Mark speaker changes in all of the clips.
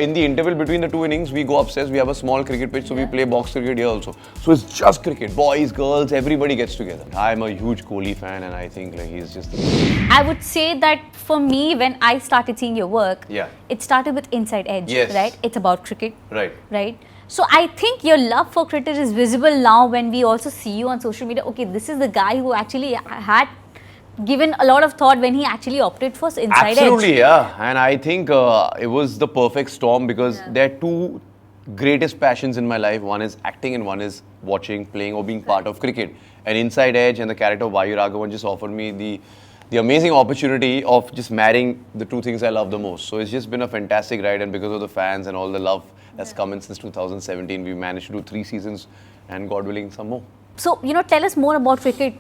Speaker 1: In the interval between the two innings, we go upstairs, we have a small cricket pitch, so we play box cricket here also. So it's just cricket. Boys, girls, everybody gets together. I'm a huge Kohli fan and I think like he's just the best.
Speaker 2: I would say that for me, when I started seeing your work, it started with Inside Edge, right? It's about cricket. Right. So I think your love for cricket is visible now when we also see you on social media. Okay, this is the guy who actually had given a lot of thought when he actually opted for Inside Edge.
Speaker 1: Absolutely, yeah. And I think it was the perfect storm because there are two greatest passions in my life. One is acting and one is watching, playing or being part of cricket. And Inside Edge and the character of Vayu Raghavan just offered me the amazing opportunity of just marrying the two things I love the most. So it's just been a fantastic ride, and because of the fans and all the love that's come in since 2017, we managed to do 3 seasons and God willing some more.
Speaker 2: So, tell us more about cricket.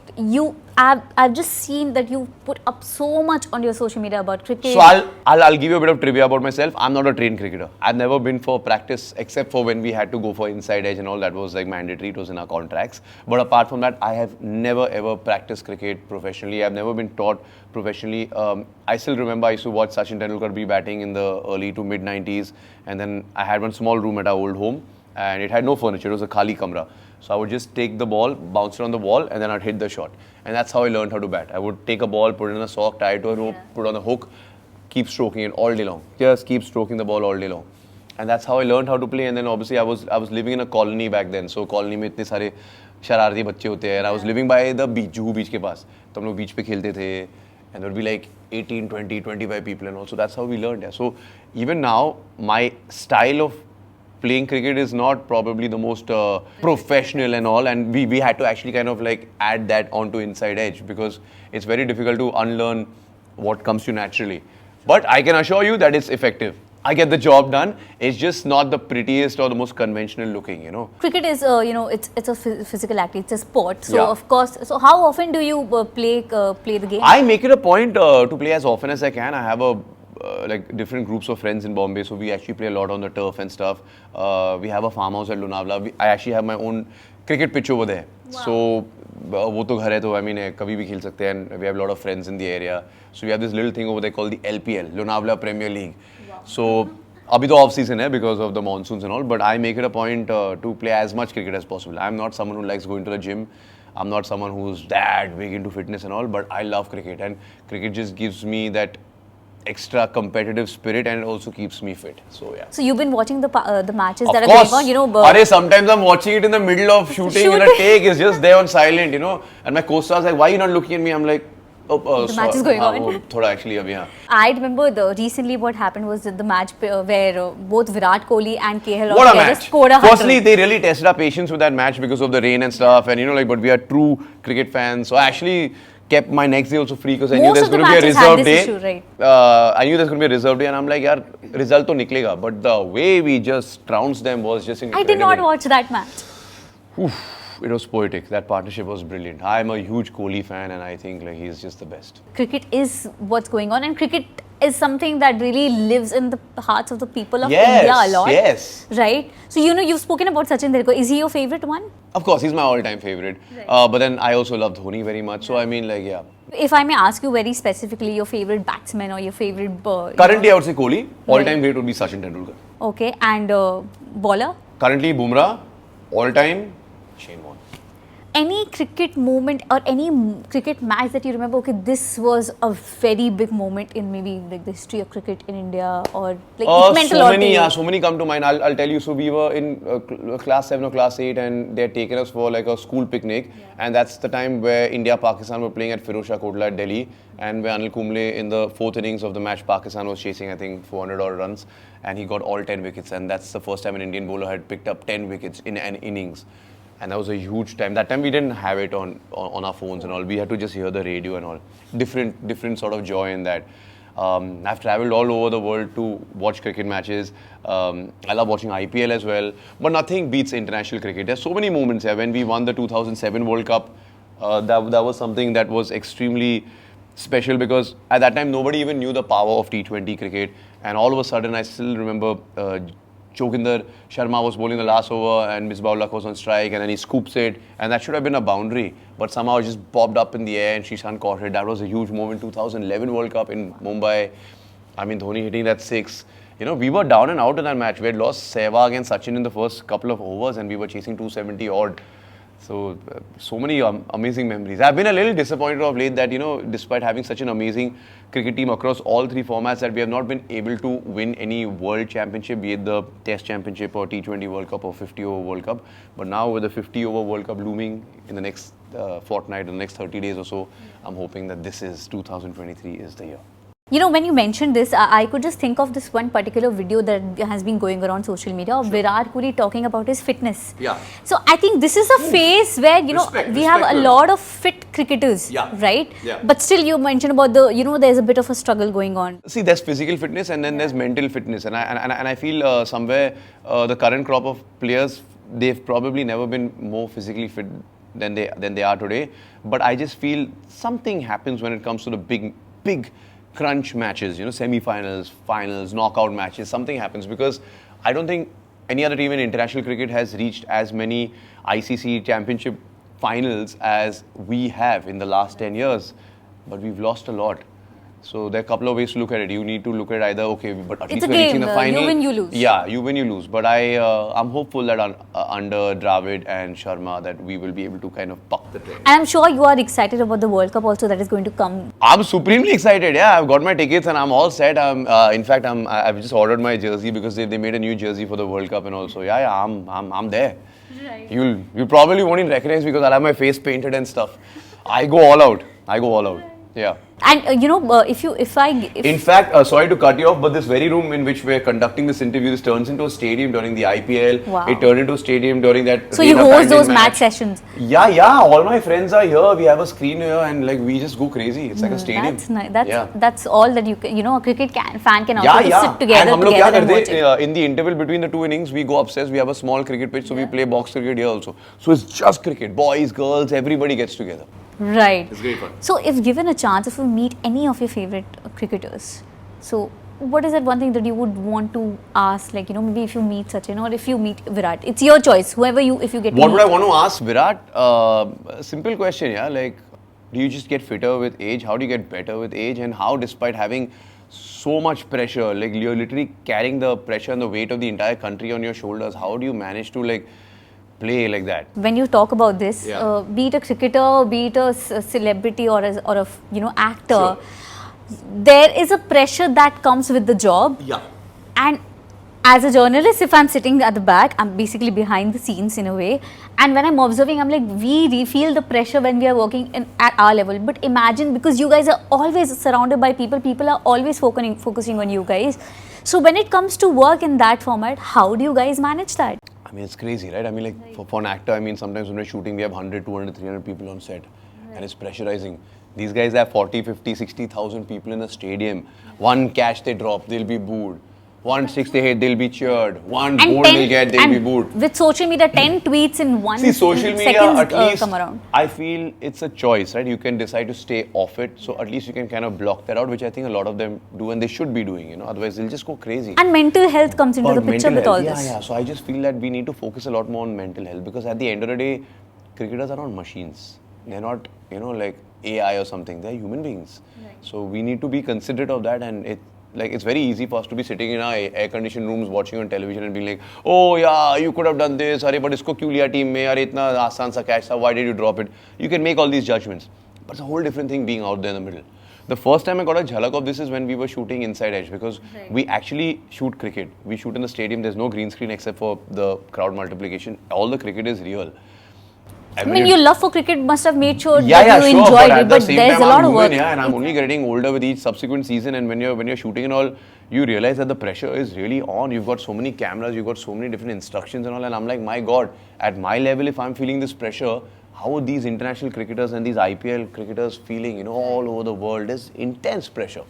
Speaker 2: I've just seen that you put up so much on your social media about cricket.
Speaker 1: So I'll give you a bit of trivia about myself. I'm not a trained cricketer. I've never been for practice except for when we had to go for Inside Edge and all. That was like mandatory. It was in our contracts. But apart from that, I have never ever practiced cricket professionally. I've never been taught professionally. I still remember I used to watch Sachin Tendulkar be batting in the early to mid 90s. And then I had one small room at our old home and it had no furniture. It was a khali kamra. So I would just take the ball, bounce it on the wall, and then I'd hit the shot. And that's how I learned how to bat. I would take a ball, put it in a sock, tie it to a rope, put it on a hook, keep stroking it all day long. Just keep stroking the ball all day long. And that's how I learned how to play. And then obviously I was living in a colony back then. So colony में इतने सारे शरारती बच्चे होते हैं. And I was living by the beach, Juhu beach के पास. तो हम लोग beach पे खेलते थे. And there would be like 18, 20, 25 people and all. So that's how we learned. Yeah. So even now, my style of playing cricket is not probably the most professional and all, and we had to actually kind of like add that onto Inside Edge because it's very difficult to unlearn what comes to you naturally. But I can assure you that it's effective. I get the job done. It's just not the prettiest or the most conventional looking,
Speaker 2: Cricket is, it's a physical activity, it's a sport. So of course, so how often do you play the game?
Speaker 1: I make it a point to play as often as I can. I have like different groups of friends in Bombay, so we actually play a lot on the turf and stuff. We have a farmhouse at Lonavala. I actually have my own cricket pitch over there. Wow. So वो तो घर है तो I mean कभी भी खेल सकते हैं, and we have a lot of friends in the area. So we have this little thing over there called the LPL, Lonavala Premier League. Wow. So अभी तो off season है because of the monsoons and all, but I make it a point to play as much cricket as possible. I'm not someone who likes going to the gym. I'm not someone who's that big into fitness and all, but I love cricket, and cricket just gives me that extra competitive spirit and it also keeps me fit. So yeah.
Speaker 2: So you've been watching the matches that are going on,
Speaker 1: Arey, sometimes I'm watching it in the middle of shooting and a take is just there on silent, And my co-star's like, why are you not looking at me? I'm like,
Speaker 2: the match is going on.
Speaker 1: Thoda actually abhi, haan.
Speaker 2: I remember recently what happened was the match where both Virat Kohli and KL
Speaker 1: what a match. Scored a Firstly, they really tested our patience with that match because of the rain and stuff, and but we are true cricket fans. So I actually kept my next day also free because I knew there's going to be a reserve day.
Speaker 2: Issue, right?
Speaker 1: I knew there's going to be a reserve day, and I'm like, yaar, result to niklega. But the way we just trounced them was just incredible.
Speaker 2: I did not watch that match.
Speaker 1: It was poetic. That partnership was brilliant. I'm a huge Kohli fan, and I think like he's just the best.
Speaker 2: Cricket is what's going on, and cricket is something that really lives in the hearts of the people of India a lot.
Speaker 1: Yes.
Speaker 2: Right? So, you've spoken about Sachin Tendulkar. Is he your favorite one?
Speaker 1: Of course, he's my all-time favorite. Right. But then I also love Dhoni very much. So, I mean, like, yeah.
Speaker 2: If I may ask you very specifically, your favorite batsman or your favorite...
Speaker 1: Currently, I would say Kohli. All-time great would be Sachin Tendulkar.
Speaker 2: Okay. And bowler?
Speaker 1: Currently, Bumrah. All-time, Shane Warne.
Speaker 2: Any cricket moment or any cricket match that you remember, okay, this was a very big moment in maybe like the history of cricket in India, or like it meant a lot to you?
Speaker 1: Yeah, so many come to mind. I'll tell you. So we were in class 7 or class 8 and they had taken us for like a school picnic, and that's the time where India-Pakistan were playing at Firozshah Kotla at Delhi, and where Anil Kumble in the 4th innings of the match, Pakistan was chasing I think 400 odd runs, and he got all 10 wickets, and that's the first time an Indian bowler had picked up 10 wickets in an innings. And that was a huge time. That time we didn't have it on our phones and all. We had to just hear the radio and all. Different sort of joy in that. I've travelled all over the world to watch cricket matches. I love watching IPL as well. But nothing beats international cricket. There's so many moments here. When we won the 2007 World Cup, that was something that was extremely special because at that time nobody even knew the power of T20 cricket. And all of a sudden, I still remember Joginder Sharma was bowling the last over and Misbah-ul-Haq was on strike, and then he scoops it, and that should have been a boundary, but somehow it just bobbed up in the air and Srishant caught it. That was a huge moment. 2011 World Cup in Mumbai. I mean, Dhoni hitting that 6. we were down and out in that match. We had lost Sehwag against Sachin in the first couple of overs and we were chasing 270 odd. So, so many amazing memories. I've been a little disappointed of late that, despite having such an amazing cricket team across all three formats, that we have not been able to win any world championship, be it the Test Championship or T20 World Cup or 50-over World Cup. But now with the 50-over World Cup looming in the next fortnight, in the next 30 days or so, I'm hoping that this is 2023 is the year.
Speaker 2: When you mentioned this, I could just think of this one particular video that has been going around social media of Virat Kohli talking about his fitness.
Speaker 1: Yeah.
Speaker 2: So I think this is a phase where, we have a lot of fit cricketers, right?
Speaker 1: Yeah.
Speaker 2: But still you mentioned about there's a bit of a struggle going on.
Speaker 1: See, there's physical fitness and then there's mental fitness. And I feel somewhere the current crop of players, they've probably never been more physically fit than they are today. But I just feel something happens when it comes to the big crunch matches, semi-finals, finals, knockout matches, something happens because I don't think any other team in international cricket has reached as many ICC championship finals as we have in the last 10 years, but we've lost a lot. So there are a couple of ways to look at it. You need to look at either, okay, but at least we're reaching the final.
Speaker 2: You win, you lose.
Speaker 1: Yeah, you win, you lose. But I'm hopeful that under Dravid and Sharma that we will be able to kind of buck the trend.
Speaker 2: And I'm sure you are excited about the World Cup also that is going to come.
Speaker 1: I'm supremely excited. Yeah, I've got my tickets and I'm all set. In fact, I've just ordered my jersey because they made a new jersey for the World Cup and also. Yeah, I'm there. Right. You probably won't even recognize because I'll have my face painted and stuff. I go all out. Yeah.
Speaker 2: And
Speaker 1: in fact, sorry to cut you off, but this very room in which we're conducting this interview, this turns into a stadium during the IPL.
Speaker 2: Wow.
Speaker 1: It turned into a stadium during that.
Speaker 2: So you host those match sessions?
Speaker 1: Yeah. All my friends are here. We have a screen here, and we just go crazy. It's like a stadium.
Speaker 2: That's nice. That's all that you can. A cricket fan can also sit together.
Speaker 1: And watch it. In the interval between the two innings, we go upstairs. We have a small cricket pitch, so we play box cricket here also. So it's just cricket. Boys, girls, everybody gets together.
Speaker 2: Right.
Speaker 1: It's great fun.
Speaker 2: So if given a chance, if you meet any of your favorite cricketers, so what is that one thing that you would want to ask? Maybe if you meet Sachin or if you meet Virat, it's your choice. If you get.
Speaker 1: What would I want to ask Virat? Simple question, yeah. Do you just get fitter with age? How do you get better with age? And how, despite having so much pressure, you're literally carrying the pressure and the weight of the entire country on your shoulders, how do you manage to play like that?
Speaker 2: When you talk about this, be it a cricketer, be it a celebrity or a actor,
Speaker 1: sure,
Speaker 2: there is a pressure that comes with the job.
Speaker 1: Yeah.
Speaker 2: And as a journalist, if I'm sitting at the back, I'm basically behind the scenes in a way. And when I'm observing, I'm we feel the pressure when we are working at our level. But imagine, because you guys are always surrounded by people are always focusing on you guys. So when it comes to work in that format, how do you guys manage that?
Speaker 1: It's crazy, right? For an actor, sometimes when we're shooting, we have 100, 200, 300 people on set. Right. And it's pressurizing. These guys have 40, 50, 60,000 people in a stadium. One catch they drop, they'll be booed. One six they hit, they'll be cheered. One goal they'll get, they'll be booed.
Speaker 2: With social media, 10 tweets in one
Speaker 1: social media, at least,
Speaker 2: come around.
Speaker 1: I feel it's a choice, right? You can decide to stay off it. So at least you can kind of block that out, which I think a lot of them do and they should be doing, Otherwise they'll just go crazy.
Speaker 2: And mental health comes into the picture with all this.
Speaker 1: Yeah. So I just feel that we need to focus a lot more on mental health because at the end of the day, cricketers are not machines. They're not, AI or something. They're human beings. Right. So we need to be considerate of that and it's very easy for us to be sitting in our air-conditioned rooms watching on television and being like, oh yeah, you could have done this, but isko kyun liya team mein, itna aasan sa catch tha, why did you drop it? You can make all these judgments. But it's a whole different thing being out there in the middle. The first time I got a jhalak of this is when we were shooting Inside Edge because we actually shoot cricket. We shoot in the stadium, there's no green screen except for the crowd multiplication. All the cricket is real.
Speaker 2: Your love for cricket must have made sure that you enjoyed it, but there's a lot of work.
Speaker 1: And I'm only getting older with each subsequent season, and when you're shooting and all, you realize that the pressure is really on. You've got so many cameras, you've got so many different instructions and all, and I'm like, my God, at my level, if I'm feeling this pressure, how are these international cricketers and these IPL cricketers feeling, all over the world? There's intense pressure.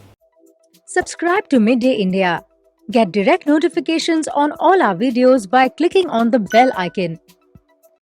Speaker 3: Subscribe to Midday India. Get direct notifications on all our videos by clicking on the bell icon.